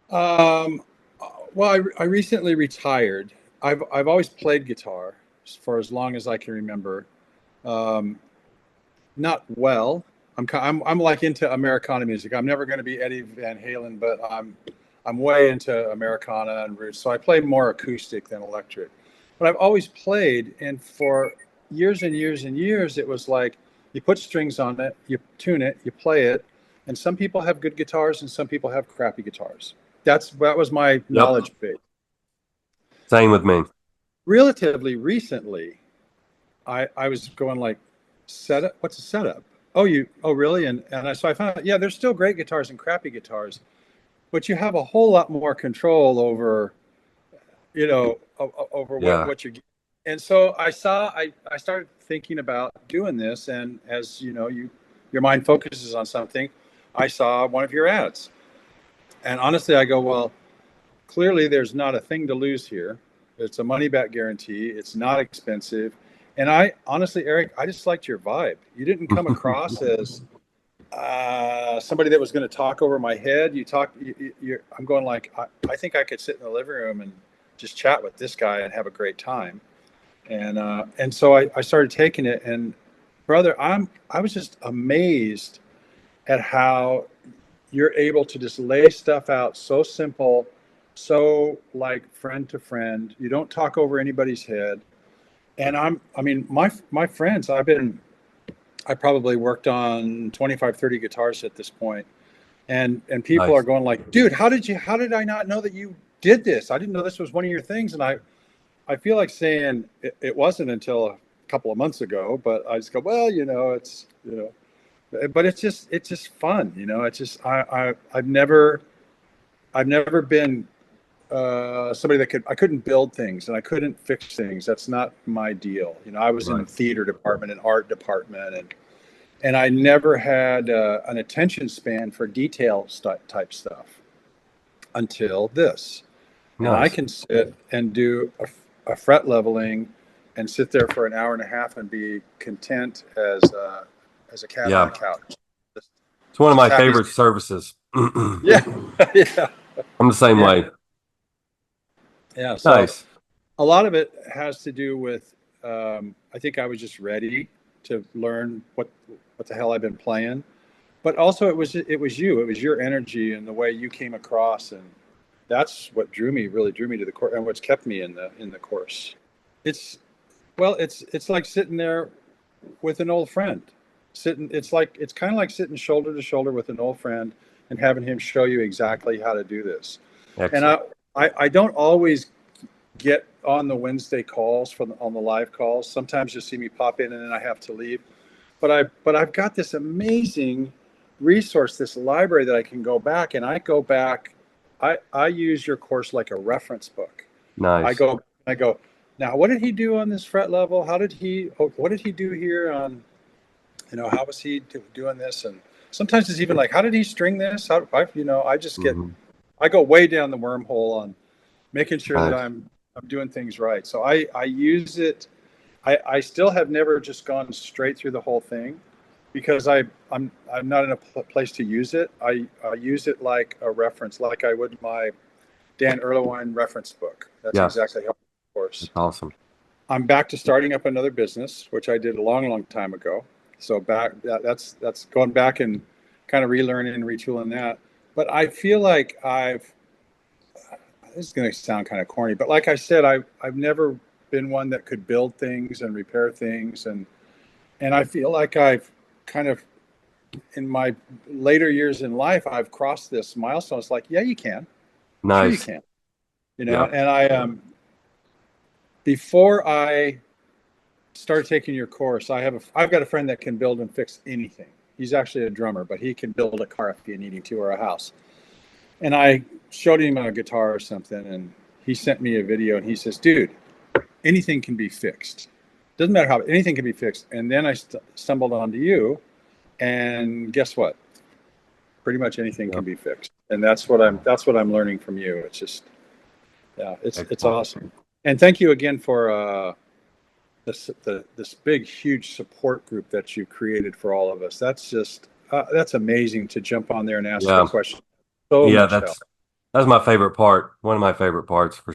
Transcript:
Um, well, I recently retired. I've always played guitar for as long as I can remember. Um, Not well. I'm like into Americana music. I'm never going to be Eddie Van Halen, but I'm way into Americana and roots. So I play more acoustic than electric. But I've always played, and for years and years and years, it was like you put strings on it, you tune it, you play it, and some people have good guitars and some people have crappy guitars. That was my Yep. knowledge base. Same with me. Relatively recently, I was going like, setup. What's a setup? Oh really? So I found out, yeah, there's still great guitars and crappy guitars, but you have a whole lot more control over, over Yeah. what you're getting. And so I started thinking about doing this, and as you know, your mind focuses on something. I saw one of your ads, and honestly, I go, well, clearly there's not a thing to lose here. It's a money back guarantee. It's not expensive. And I honestly, Eric, I just liked your vibe. You didn't come across as somebody that was going to talk over my head. I'm going like, I think I could sit in the living room and just chat with this guy and have a great time. And so I started taking it, and brother, I was just amazed at how you're able to just lay stuff out so simple, so like friend to friend. You don't talk over anybody's head. And I mean, my friends, I probably worked on 25, 30 guitars at this point. And people are Nice. going like, dude, how did I not know that you did this? I didn't know this was one of your things. And I feel like saying it wasn't until a couple of months ago, but I just go, well, but it's just fun. It's just, I've never been somebody that I couldn't build things and I couldn't fix things. That's not my deal. I was in Right. the theater department and art department, and I never had an attention span for type stuff until this. And I Nice. can sit and do a fret leveling and sit there for an hour and a half and be content as a cat on Yeah. a couch. Just, It's one of just my happy. favorite services. I'm Yeah, yeah, the same yeah, way. yeah. So Nice. a lot of it has to do with I think I was just ready to learn what the hell I've been playing, but also it was your energy and the way you came across, and that's what really drew me to the course, and what's kept me in the course. It's it's like sitting there with an old friend. It's kind of like sitting shoulder to shoulder with an old friend and having him show you exactly how to do this. And Excellent. I don't always get on the Wednesday calls on the live calls. Sometimes you'll see me pop in and then I have to leave. But I've got this amazing resource, this library that I can go back, and I go back. I use your course like a reference book. Nice. I go, now what did he do on this fret level? What did he do here on, how was he doing this? And sometimes it's even like, how did he string this? Hmm. I go way down the wormhole on making sure that Nice. I'm doing things right. So I use it. I still have never just gone straight through the whole thing because I'm not in a place to use it. I use it like a reference, like I would my Dan Erlewine reference book. That's Yes. exactly how, of course. That's awesome. I'm back to starting up another business, which I did a long time ago. So that's going back and kind of relearning and retooling that. But I feel like this is going to sound kind of corny, but like I said, I've never been one that could build things and repair things, and I feel like I've kind of in my later years in life I've crossed this milestone. It's like, yeah, you can, sure you Nice. can, Yeah. And I before I started taking your course, I've got a friend that can build and fix anything. He's actually a drummer, but he can build a car if you need him to, or a house. And I showed him a guitar or something, and he sent me a video, and he says, "Dude, anything can be fixed. Doesn't matter how, anything can be fixed." And then I stumbled onto you, and guess what? Pretty much anything Yeah. can be fixed, and that's what I'm learning from you. It's just, yeah, it's Excellent. awesome. And thank you again for this big, huge support group that you created for all of us. That's just that's amazing to jump on there and ask a Yeah. question. So Yeah. much help. That's That's my favorite part. One of my favorite parts for